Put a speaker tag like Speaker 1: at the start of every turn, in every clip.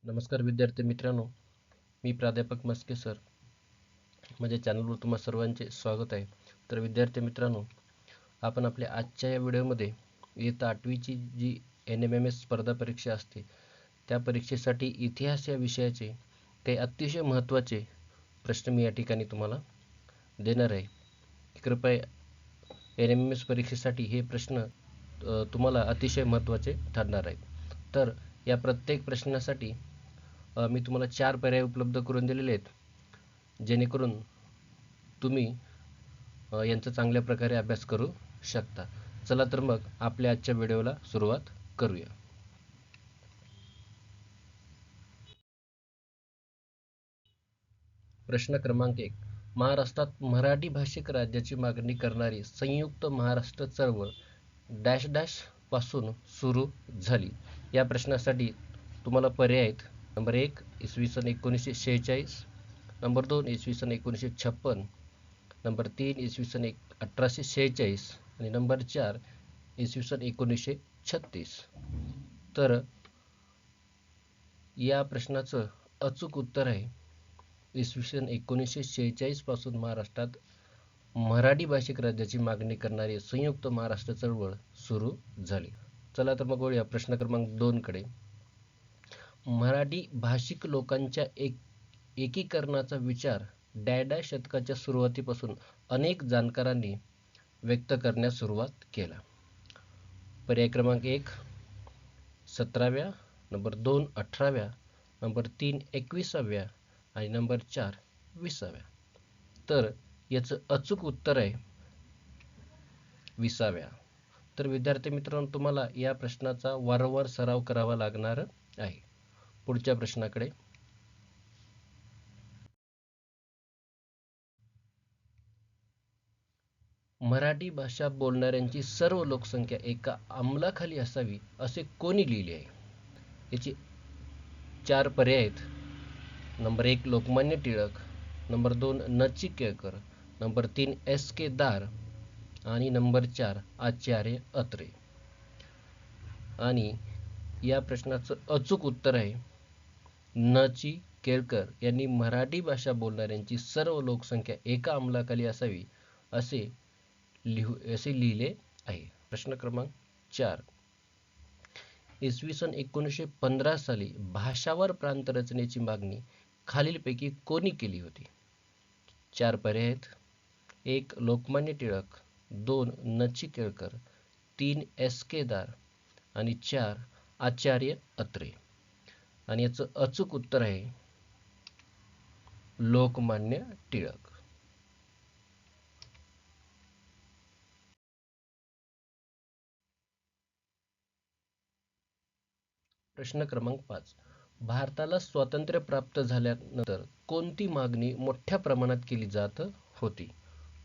Speaker 1: नमस्कार विद्यार्थी मित्रांनो, मी प्राध्यापक मस्के सर. माझ्या चॅनलवर तुम्हा सर्वांचे स्वागत आहे. तर विद्यार्थी मित्रांनो, आपण आपल्या आजच्या या व्हिडिओमध्ये इयत्ता 8वीची जी NMMS स्पर्धा परीक्षा असते, त्या परीक्षेसाठी इतिहास या विषयाचे काही अतिशय महत्त्वाचे प्रश्न मी या ठिकाणी तुम्हाला देणार आहे. कृपया NMMS परीक्षेसाठी हे प्रश्न तुम्हाला अतिशय महत्त्वाचे ठरणार आहेत. तर या प्रत्येक प्रश्नासाठी मी तुम्हाला 4 पर्याय उपलब्ध करून दिलेले आहेत, जेणेकरून तुम्ही यांचा चांगल्या प्रकारे अभ्यास करू शकता. चला तर मग आपल्या आजच्या व्हिडिओला सुरुवात करूया. प्रश्न क्रमांक 1. महाराष्ट्रात मराठी भाषिक राज्याची मागणी करणारी संयुक्त महाराष्ट्र चळवळ डॅश डॅश पासून सुरू झाली. या प्रश्नासाठी तुम्हाला पर्याय आहेत. नंबर 1 इसवी सन 1946, नंबर 2 इसवी सन 1956, नंबर 3 इसवी सन 1846 आणि नंबर 4 इसवी सन 1936. तर या प्रश्नाचं अचूक उत्तर आहे इसवी सन 1946 पासून महाराष्ट्रात मराठी भाषिक राज्याची मागणी करणारी संयुक्त महाराष्ट्र चळवळ सुरू झाली. चला तर मग वळूया प्रश्न क्रमांक 2 कडे. मराठी भाषिक लोकांच्या एकीकरणाचा विचार डॅश शतकाच्या सुरुवातीपासून अनेक जाणकारांनी व्यक्त करण्यास सुरुवात केला. पर्याय क्रमांक 1 17व्या, नंबर 2 18व्या, नंबर 3 21व्या आणि नंबर 4 20व्या. तर याचं अचूक उत्तर आहे 20व्या. तर विद्यार्थी मित्रांनो, तुम्हाला या प्रश्नाचा वारंवार सराव करावा लागणार आहे. पुढच्या प्रश्नाकडे. मराठी भाषा बोलणाऱ्यांची सर्व लोकसंख्या एका अंमलाखाली असावी असे कोणी लिहिले आहे? याची 4 पर्याय आहेत. नंबर 1 लोकमान्य टिळक, नंबर 2 न.चि. Kelkar, number 3 S.K. दार आणि नंबर 4 आचार्य अत्रे. आणि या प्रश्नाचं अचूक उत्तर आहे न.चि. केळकर यांनी मराठी भाषा बोलणाऱ्यांची सर्व लोकसंख्या एका अंमलाखाली असावी असे लिहिले आहे. प्रश्न क्रमांक 4. इसवी सन 1915 साली भाषावर प्रांत रचनेची मागणी खालीलपैकी कोणी केली होती? 4 पर्याय आहेत. 1 लोकमान्य टिळक, 2 न.चि. केळकर, 3 S.K. दार आणि 4 आचार्य अत्रे. आणि याचं अचूक उत्तर आहे लोकमान्य टिळक. प्रश्न क्रमांक 5. भारताला स्वातंत्र्य प्राप्त झाल्यानंतर कोणती मागणी मोठ्या प्रमाणात केली जात होती?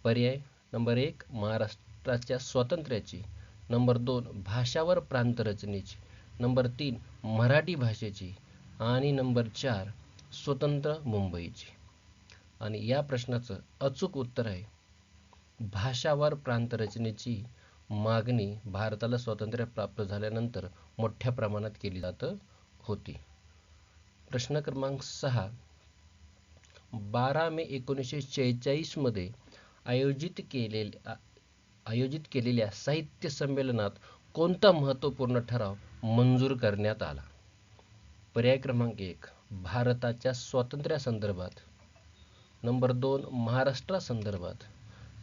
Speaker 1: पर्याय नंबर 1 महाराष्ट्राच्या स्वातंत्र्याची, नंबर 2 भाषावर प्रांत रचनेची, नंबर 3 मराठी भाषेची आणि नंबर 4 स्वतंत्र मुंबईची. आणि या प्रश्नाचं अचूक उत्तर आहे भाषावर प्रांत रचनेची मागणी भारताला स्वातंत्र्य प्राप्त झाल्यानंतर मोठ्या प्रमाणात केली जात होती. प्रश्न क्रमांक 6. 12 मे 1946 मध्ये आयोजित केलेल्या साहित्य संमेलनात कोणता महत्त्वपूर्ण ठराव मंजूर करण्यात आला? पर्याय क्रमांक 1 भारताच्या स्वातंत्र्यासंदर्भात, नंबर 2 महाराष्ट्रासंदर्भात,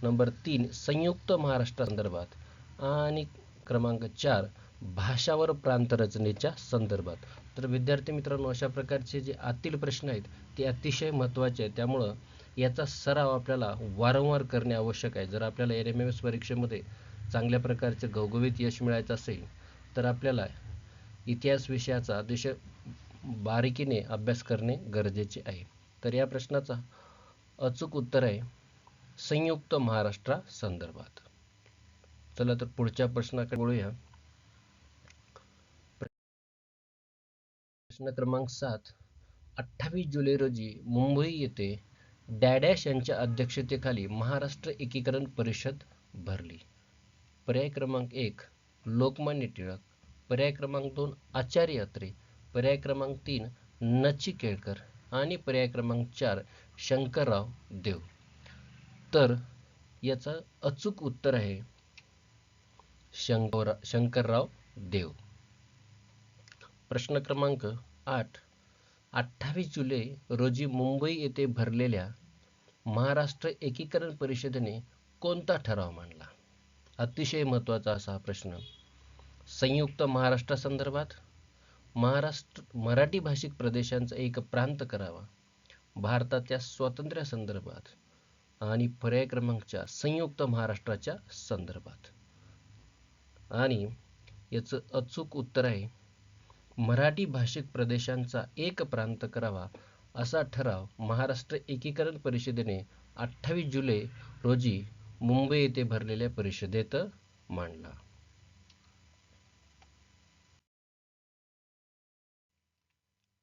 Speaker 1: नंबर 3 संयुक्त महाराष्ट्रासंदर्भात आणि क्रमांक 4 भाषावर प्रांत रचनेच्या संदर्भात. तर विद्यार्थी मित्रांनो, अशा प्रकारचे जे आतील प्रश्न आहेत ते अतिशय महत्त्वाचे आहेत. त्यामुळं याचा सराव आपल्याला वारंवार करणे आवश्यक आहे. जर आपल्याला NMMS परीक्षेमध्ये चांगल्या प्रकारचे घवघवीत यश मिळायचं असेल तर आपल्याला इतिहास विषयाचा अतिशय बारीकीने अभ्यास करणे गरजेचे आहे. तर या प्रश्नाचा अचूक उत्तर आहे संयुक्त महाराष्ट्रासंदर्भात. चला तर पुढच्या प्रश्नाकडे वळूया. प्रश्न क्रमांक 7. 28 जुलै रोजी मुंबई येथे डॅश यांच्या अध्यक्षतेखाली महाराष्ट्र एकीकरण परिषद भरली. पर्याय क्रमांक 1 लोकमान्य टिळक, पर्याय क्रमांक 2 आचार्य अत्रे, पर्याय क्रमांक 3 नचिकेळकर आणि पर्याय क्रमांक 4 शंकरराव देव. तर याचं अचूक उत्तर आहे शंकरराव देव. प्रश्न क्रमांक 8. 28 जुलै रोजी मुंबई येथे भरलेल्या महाराष्ट्र एकीकरण परिषदेने कोणता ठराव मांडला? अतिशय महत्त्वाचा असा प्रश्न. संयुक्त महाराष्ट्रासंदर्भात, मराठी भाषिक प्रदेशांचा एक प्रांत करावा, भारताच्या स्वातंत्र्यासंदर्भात आणि पर्याय क्रमांक 4 संयुक्त महाराष्ट्राच्या संदर्भात. आणि याचं अचूक उत्तर आहे मराठी भाषिक प्रदेशांचा एक प्रांत करावा असा ठराव महाराष्ट्र एकीकरण परिषदेने 28 जुलै रोजी मुंबई येथे भरलेल्या परिषदेत मांडला.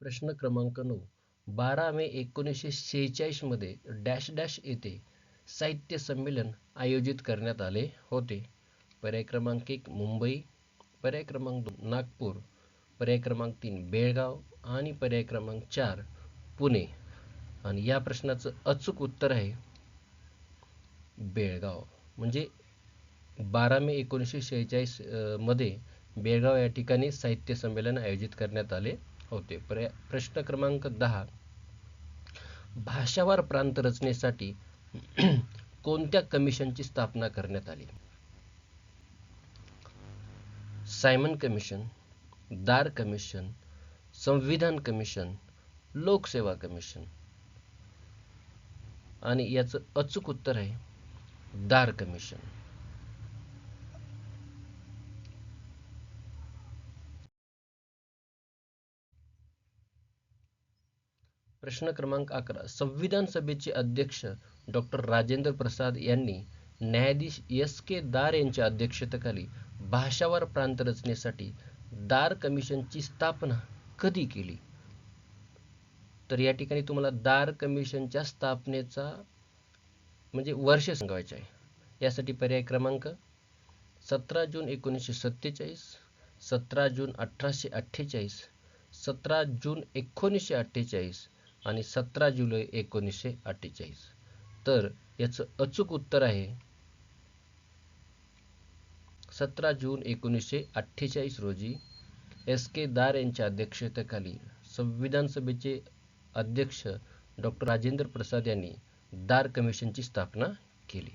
Speaker 1: प्रश्न क्रमांक 9. 12 मे 1946 मध्ये डॅश डॅश येथे साहित्य संमेलन आयोजित करण्यात आले होते. पर्याय क्रमांक 1 मुंबई, पर्याय क्रमांक 2 नागपूर, पर्याय क्रमांक 3 बेळगाव आणि पर्याय क्रमांक 4 पुणे. आणि या प्रश्नाचं अचूक उत्तर आहे बेळगाव. म्हणजे 12 मे 1946 मध्ये बेळगाव या ठिकाणी साहित्य संमेलन आयोजित करण्यात आले होते. प्रश्न क्रमांक 10. भाषावार प्रांत रचनेसाठी कोणत्या कमिशनची स्थापना करण्यात आली? सायमन कमिशन, दार कमिशन, संविधान कमिशन, लोकसेवा कमिशन. आणि याचं अचूक उत्तर आहे दार कमिशन. प्रश्न क्रमांक 11. संविधान सभेचे अध्यक्ष डॉक्टर राजेंद्र प्रसाद यांनी न्यायाधीश एस के दार यांच्या अध्यक्षतेखाली भाषावार प्रांत रचनेसाठी दार कमिशनची स्थापना कधी केली? तर या ठिकाणी तुम्हाला दार कमिशनच्या स्थापनेचा म्हणजे वर्ष सांगायचे आहे. यासाठी पर्याय क्रमांक 17 जून 1947, 17 जून 1848, 17 जून 1948 आणि 17 जुलै 1948. तर याचं अचूक उत्तर आहे 17 जून 1948 रोजी एस के दार यांच्या अध्यक्षतेखाली संविधान सभेचे अध्यक्ष डॉक्टर राजेंद्र प्रसाद यांनी दार कमिशनची स्थापना केली.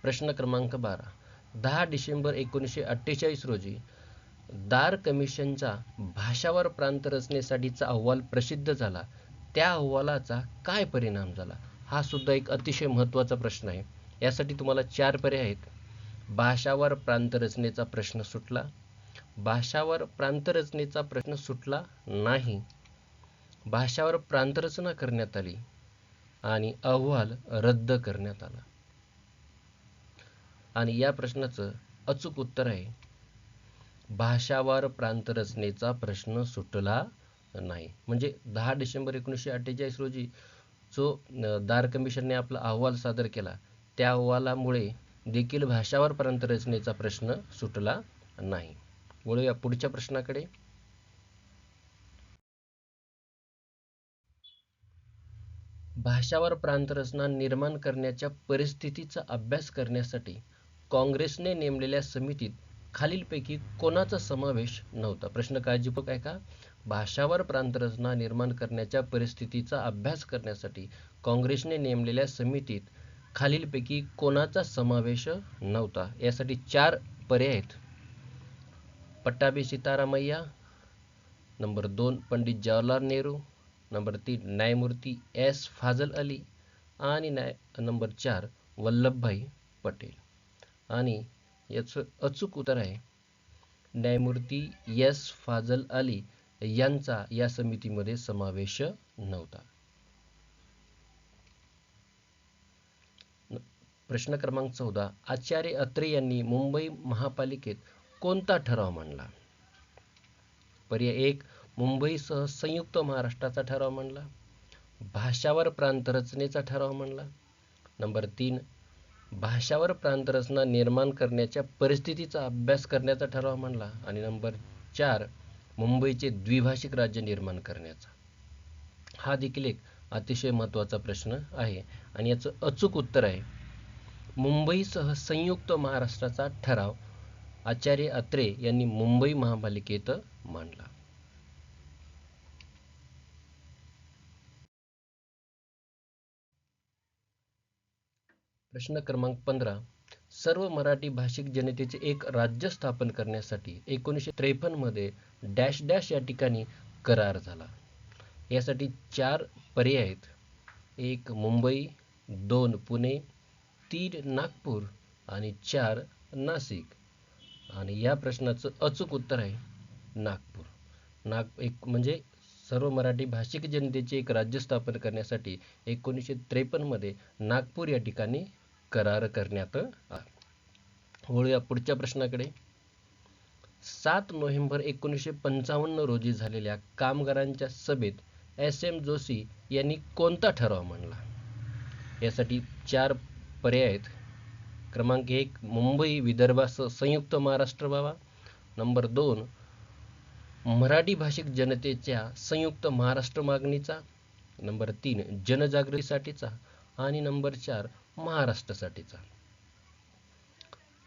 Speaker 1: प्रश्न क्रमांक 12. 10 डिसेंबर 1948 रोजी दार कमिशनचा भाषावार प्रांत रचनेसाठीचा अहवाल प्रसिद्ध झाला. त्या अहवालाचा काय परिणाम झाला? हा सुद्धा एक अतिशय महत्त्वाचा प्रश्न आहे. यासाठी तुम्हाला 4 पर्याय आहेत. भाषावार प्रांत रचनेचा प्रश्न सुटला, भाषावार प्रांत रचनेचा प्रश्न सुटला नाही, भाषावार प्रांत रचना करण्यात आली आणि अहवाल रद्द करण्यात आला. आणि या प्रश्नाचं अचूक उत्तर आहे भाषावार प्रांत रचनेचा प्रश्न सुटला नाही. म्हणजे 10 डिसेंबर 1948 रोजी जो दार कमिशनने आपला अहवाल सादर केला त्या अहवालामुळे देखील भाषावार प्रांत रचनेचा प्रश्न सुटला नाही. वळूया पुढच्या प्रश्नाकडे. भाषावार प्रांत रचना निर्माण करण्याच्या परिस्थितीचा अभ्यास करण्यासाठी काँग्रेसने नेमलेल्या समितीत खालीलपैकी कोणाचा समावेश नव्हता? प्रश्न काळजीपूर्वक ऐका. भाषावार प्रांत रचना निर्माण करण्याच्या परिस्थितीचा अभ्यास करण्यासाठी काँग्रेसने नेमलेल्या समितीत खालीलपैकी कोणाचा समावेश नव्हता? यासाठी 4 पर्याय आहेत. पट्टाभी सीतारामय्या, नंबर 2 पंडित जवाहरलाल नेहरू, नंबर 3 न्यायमूर्ती एस फाजल अली आणि नंबर 4 वल्लभभाई पटेल. आणि याचं अचूक उत्तर आहे न्यायमूर्ती एस फाजल अली यांचा या समितीमध्ये समावेश नव्हता. प्रश्न क्रमांक 14. आचार्य अत्रे यांनी मुंबई महापालिकेत कोणता ठराव मांडला? पर्याय 1 मुंबईसह संयुक्त महाराष्ट्राचा ठराव मांडला, भाषावार प्रांत रचनेचा ठराव मांडला, नंबर 3 भाषावार प्रांत रचना निर्माण करण्याच्या परिस्थितीचा अभ्यास करण्याचा ठराव मांडला आणि नंबर 4 मुंबईचे द्विभाषिक राज्य निर्माण करण्याचा? हा देखील एक अतिशय महत्त्वाचा प्रश्न आहे आणि याचं अचूक उत्तर आहे मुंबईसह संयुक्त महाराष्ट्राचा ठराव आचार्य अत्रे यांनी मुंबई महापालिकेत मांडला. प्रश्न क्रमांक 15. सर्व मराठी भाषिक जनतेचे एक राज्य स्थापन करण्यासाठी 1953 मध्ये डॅश डॅश या ठिकाणी करार झाला. यासाठी 4 पर्याय आहेत. 1 मुंबई, 2 पुणे, 3 नागपूर आणि 4 नाशिक. आणि या प्रश्नाचं अचूक उत्तर आहे नागपूर. एक म्हणजे सर्व मराठी भाषिक जनतेचे एक राज्य स्थापन करण्यासाठी 1953 मध्ये नागपूर या ठिकाणी करार करण्यात आला. वळूया पुढच्या प्रश्नाकडे. 7 नोव्हेंबर 1955 रोजी झालेल्या कामगारांच्या सभेत एस.एम. जोशी यांनी कोणता ठराव मांडला? यासाठी 4 पर्याय आहेत. क्रमांक 1 मुंबई विदर्भासह संयुक्त महाराष्ट्र व्हावा. नंबर 2 मराठी भाषिक जनतेच्या संयुक्त महाराष्ट्र मागणीचा. नंबर 3 जनजागृतीसाठीचा आणि नंबर 4 महाराष्ट्रासाठीचा.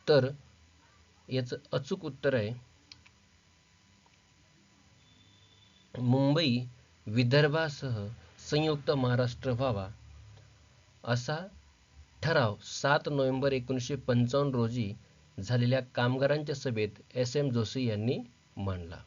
Speaker 1: तर याचं अचूक उत्तर आहे मुंबई विदर्भासह संयुक्त महाराष्ट्र व्हावा असा ठराव 7 नोव्हेंबर 1955 रोजी झालेल्या कामगारांच्या सभेत एस.एम. जोशी यांनी मांडला.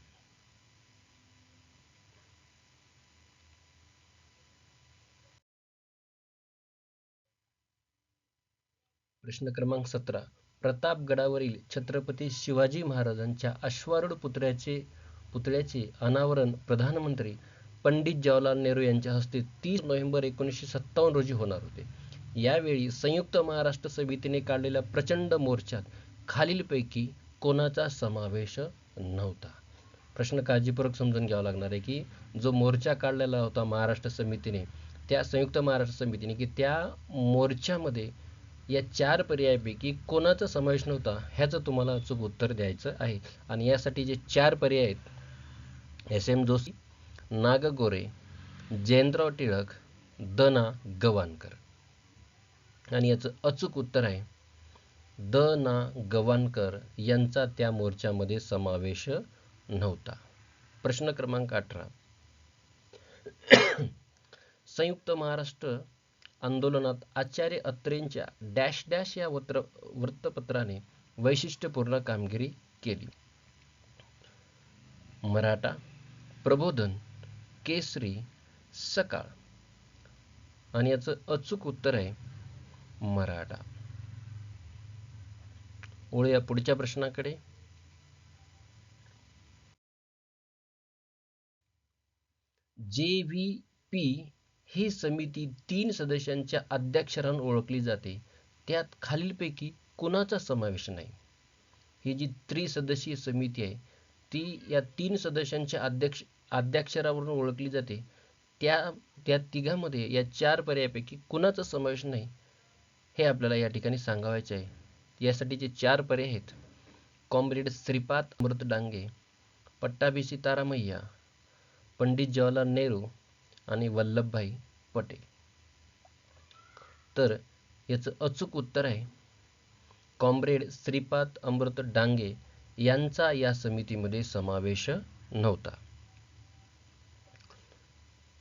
Speaker 1: प्रश्न क्रमांक 17. प्रतापगडावरील छत्रपती शिवाजी महाराजांच्या अश्वारूढ पुतळ्याचे अनावरण प्रधानमंत्री पंडित जवाहरलाल नेहरू यांच्या हस्ते 30 नोव्हेंबर 1957 रोजी होणार होते. यावेळी संयुक्त महाराष्ट्र समितीने काढलेल्या प्रचंड मोर्चात खालीलपैकी कोणाचा समावेश नव्हता? प्रश्न काळजीपूर्वक समजून घ्यावा लागणार आहे की जो मोर्चा काढलेला होता महाराष्ट्र समितीने, त्या संयुक्त महाराष्ट्र समितीने, की त्या मोर्चामध्ये या 4 पर्यायापैकी कोणाचा समावेश नव्हता ह्याचं तुम्हाला अचूक उत्तर द्यायचं आहे. आणि यासाठी जे 4 पर्याय आहेत एस.एम. जोशी, ना. ग. गोरे, जयंतराव टिळक, द. ना. गवाणकर. आणि याचं अचूक उत्तर आहे द. ना. गवाणकर यांचा त्या मोर्चामध्ये समावेश नव्हता. प्रश्न क्रमांक 18. संयुक्त महाराष्ट्र आंदोलनात आचार्य अत्रेंच्या डॅश डॅश या वृत्तपत्राने वैशिष्ट्यपूर्ण कामगिरी केली. मराठा, प्रबोधन, केसरी, सकाळ. आणि याचं अचूक उत्तर आहे मराठा. वळूया पुढच्या प्रश्नाकडे. JVP ही समिती 3 सदस्यांच्या अध्यक्षांनी ओळखली जाते. त्यात खालीलपैकी कुणाचा समावेश नाही? ही जी त्रिसदस्यीय समिती आहे ती या 3 सदस्यांच्या अध्यक्षावरून ओळखली जाते. त्या तिघांमध्ये या 4 पर्यायापैकी कुणाचा समावेश नाही हे आपल्याला या ठिकाणी सांगायचे आहे. यासाठी जे 4 पर्याय आहेत कॉम्रेड श्रीपाद अमृत डांगे, पट्टाभी सीतारामय्या, पंडित जवाहरलाल नेहरू आणि वल्लभभाई पटेल. तर याचं अचूक उत्तर आहे कॉम्रेड श्रीपाद अमृत डांगे यांचा या समितीमध्ये समावेश नव्हता.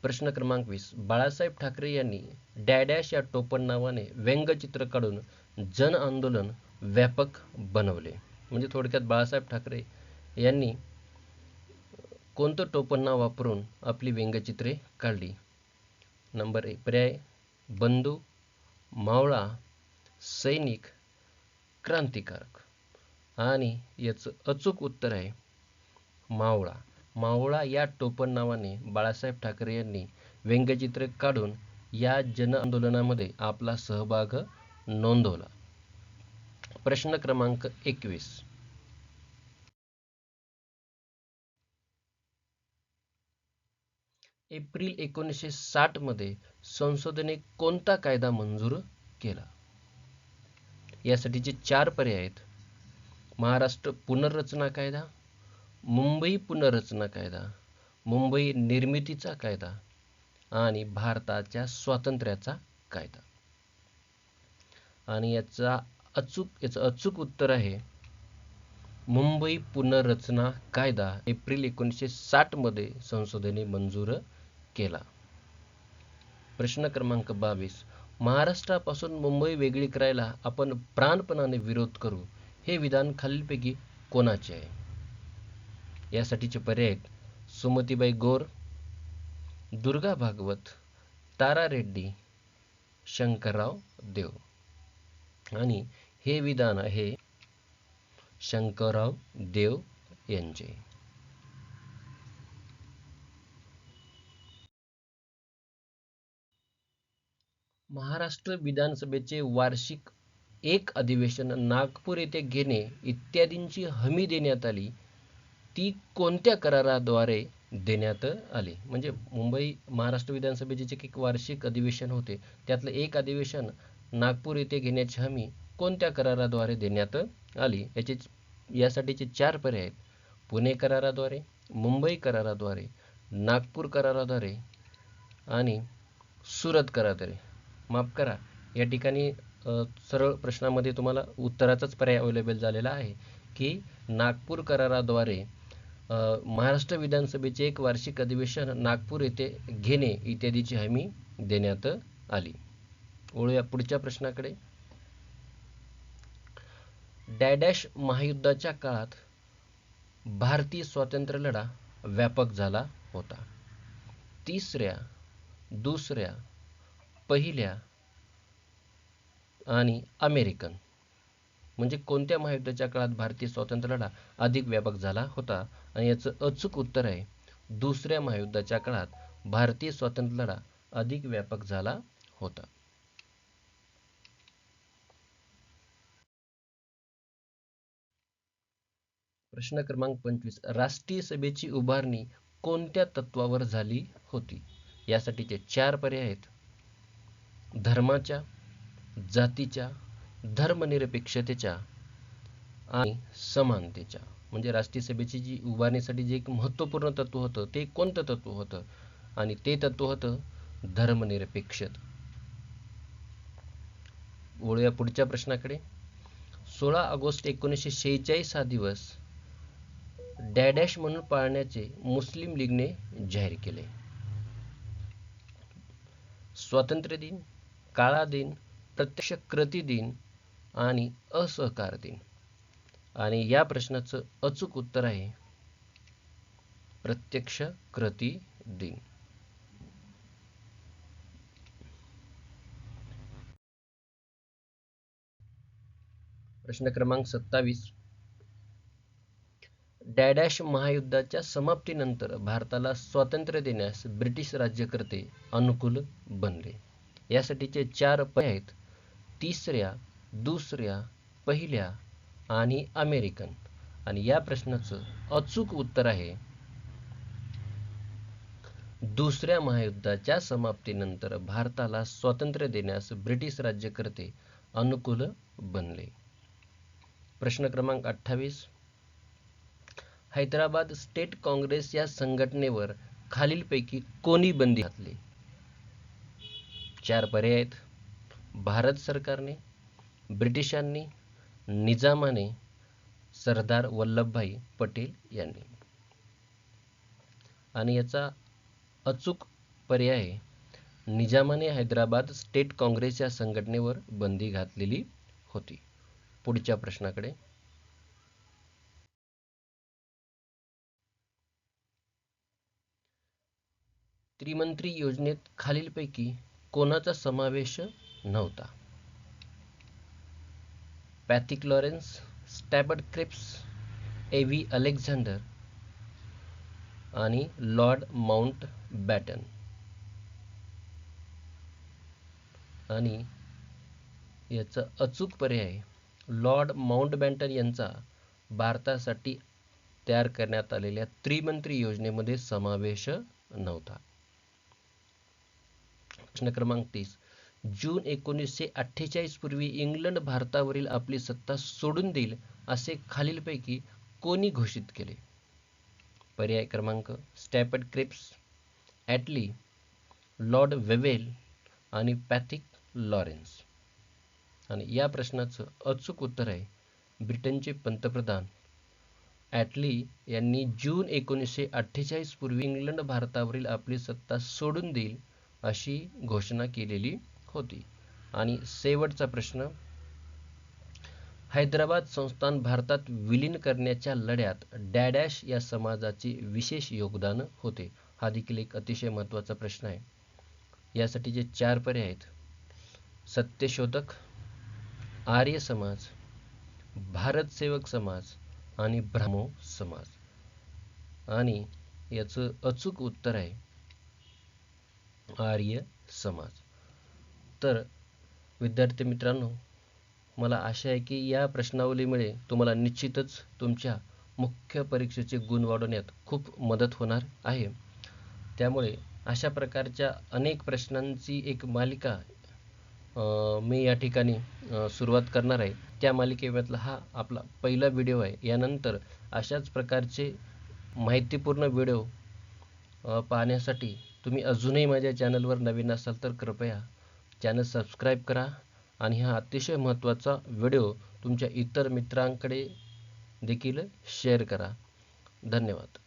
Speaker 1: प्रश्न क्रमांक 20. बाळासाहेब ठाकरे यांनी डॅडॅश या टोपण नावाने व्यंगचित्र काढून जन आंदोलन व्यापक बनवले. म्हणजे थोडक्यात बाळासाहेब ठाकरे यांनी कोणतं टोपण नाव वापरून आपली व्यंगचित्रे काढली? नंबर 1 पर्याय बंधू, मावळा, सैनिक, क्रांतिकारक. आणि याचं अचूक उत्तर आहे मावळा. मावळा या टोपण नावाने बाळासाहेब ठाकरे यांनी व्यंगचित्र काढून या जन आंदोलनामध्ये आपला सहभाग नोंदवला. प्रश्न क्रमांक 21. एप्रिल 1960 मध्ये संसदेने कोणता कायदा मंजूर केला? यासाठीचे 4 पर्याय आहेत महाराष्ट्र पुनर्रचना कायदा, मुंबई पुनर्रचना कायदा, मुंबई निर्मितीचा कायदा आणि भारताच्या स्वातंत्र्याचा कायदा. आणि याचं अचूक उत्तर आहे मुंबई पुनर्रचना कायदा एप्रिल 1960 मध्ये संसदेने मंजूर केला. प्रश्न क्रमांक 22. महाराष्ट्रापासून मुंबई वेगळी करायला आपण प्राणपणाने विरोध करू हे विधान खालीलपैकी कोणाचे आहे? यासाठीचे पर्याय आहेत सुमतीबाई गोर, दुर्गा भागवत, तारा रेड्डी, शंकरराव देव. आणि हे विधान आहे शंकरराव देव यांचे. महाराष्ट्र विधानसभेचे वार्षिक एक अधिवेशन नागपूर येथे घेणे इत्यादींची हमी देण्यात आली, ती कोणत्या कराराद्वारे देण्यात आली? म्हणजे मुंबई महाराष्ट्र विधानसभेचे जे एक वार्षिक अधिवेशन होते त्यातलं एक अधिवेशन नागपूर येथे घेण्याची हमी कोणत्या कराराद्वारे देण्यात आली? यासाठीचे 4 पर्याय आहेत पुणे कराराद्वारे, मुंबई कराराद्वारे, नागपूर कराराद्वारे आणि सुरत कराराद्वारे. माफ करा, या ठिकाणी सरळ प्रश्नामध्ये तुम्हाला उत्तराचाच पर्याय अवेलेबल झालेला आहे की नागपूर कराराद्वारे महाराष्ट्र विधानसभेचे एक वार्षिक अधिवेशन नागपूर येथे घेणे इत्यादीची हमी देण्यात आली. वळूया पुढच्या प्रश्नाकडे. डॅश महायुद्धाच्या काळात भारतीय स्वातंत्र्य लढा व्यापक झाला होता. तिसऱ्या, दुसऱ्या, पहिल्या आणि अमेरिकन. म्हणजे कोणत्या महायुद्धाच्या काळात भारतीय स्वातंत्र्य लढा अधिक व्यापक झाला होता? आणि याचं अचूक उत्तर आहे दुसऱ्या महायुद्धाच्या काळात भारतीय स्वातंत्र्य लढा अधिक व्यापक झाला होता. प्रश्न क्रमांक 25. राष्ट्रीय सभेची उभारणी कोणत्या तत्वावर झाली होती? यासाठीचे 4 पर्याय आहेत धर्माच्या, जातीच्या, धर्मनिरपेक्षतेच्या आणि समानतेच्या. म्हणजे राष्ट्रीय सभेची जी उभारणीसाठी जे एक महत्त्वपूर्ण तत्व होतं ते कोणतं तत्व होतं? आणि ते तत्व होतं धर्मनिरपेक्षता. वळूया पुढच्या प्रश्नाकडे. 16 ऑगस्ट 1946 हा दिवस डॅश म्हणून पाळण्याचे मुस्लिम लीगने जाहीर केले. स्वातंत्र्य दिन, काळा दिन, प्रत्यक्ष कृती दिन आणि असहकार दिन. आणि या प्रश्नाचं अचूक उत्तर आहे प्रत्यक्ष कृती दिन. प्रश्न क्रमांक 27. डॅश महायुद्धाच्या समाप्तीनंतर भारताला स्वातंत्र्य देण्यास ब्रिटिश राज्यकर्ते अनुकूल बनले. यासाठीचे 4 पर्याय आहेत तिसऱ्या, दुसऱ्या, पहिल्या आणि अमेरिकन. आणि या प्रश्नाचं अचूक उत्तर आहे दुसऱ्या महायुद्धाच्या समाप्तीनंतर भारताला स्वातंत्र्य देण्यास ब्रिटिश राज्यकर्ते अनुकूल बनले. प्रश्न क्रमांक 28. हैदराबाद स्टेट काँग्रेस या संघटनेवर खालीलपैकी कोणी बंदी घातली? 4 पर्याय आहेत भारत सरकारने, ब्रिटिशांनी, निजामाने, सरदार वल्लभभाई पटेल यांनी. आणि याचा अचूक पर्याय आहे निजामाने हैदराबाद स्टेट काँग्रेस या संघटनेवर बंदी घातलेली होती. पुढच्या प्रश्नाकडे. त्रिमंत्री योजनेत खालीलपैकी कोणाचा समावेश नव्हता? पॅथिक लॉरेन्स, स्टॅबर्ट क्रिप्स, एव्ही अलेक्झांडर आणि लॉर्ड माउंटबॅटन. आणि याचा अचूक पर्याय लॉर्ड माउंटबॅटन यांचा भारतासाठी तयार करण्यात आलेल्या त्रिमंत्री योजनेमध्ये समावेश नव्हता. प्रश्न क्रमांक 30. जून 1948 पूर्वी इंग्लंड भारतावरील आपली सत्ता सोडून देईल असे खालीलपैकी कोणी घोषित केले? पर्याय क्रमांक स्टॅफर्ड क्रिप्स, ॲटली, लॉर्ड वेवेल आणि पॅथिक लॉरेन्स. आणि या प्रश्नाचं अचूक उत्तर आहे ब्रिटनचे पंतप्रधान ॲटली यांनी जून 1948 पूर्वी इंग्लंड भारतावरील आपली सत्ता सोडून देईल अशी घोषणा केलेली होती. आणि शेवटचा प्रश्न, हैदराबाद संस्थान भारतात विलीन करण्याच्या लढ्यात डॅडॅश या समाजाचे विशेष योगदान होते. हा देखील एक अतिशय महत्त्वाचा प्रश्न आहे. यासाठी जे 4 पर्याय आहेत, सत्यशोधक, आर्य समाज, भारत सेवक समाज आणि ब्राह्मो समाज. आणि याचं अचूक उत्तर आहे आर्य समाज. तर विद्यार्थी मित्रांनो, मला आशा आहे की या प्रश्नावलीमुळे तुम्हाला निश्चितच तुमच्या मुख्य परीक्षेचे गुण वाढवण्यात खूप मदत होणार आहे. त्यामुळे अशा प्रकारच्या अनेक प्रश्नांची एक मालिका मी या ठिकाणी सुरुवात करणार आहे. त्या मालिकेमधला हा आपला पहिला व्हिडिओ आहे. यानंतर अशाच प्रकारचे माहितीपूर्ण व्हिडिओ पाहण्यासाठी तुम्ही अजूनही माझ्या चॅनलवर नवीन असाल तर कृपया चॅनल सबस्क्राईब करा आणि हा अतिशय महत्त्वाचा व्हिडिओ तुमच्या इतर मित्रांकडे देखील शेअर करा. धन्यवाद.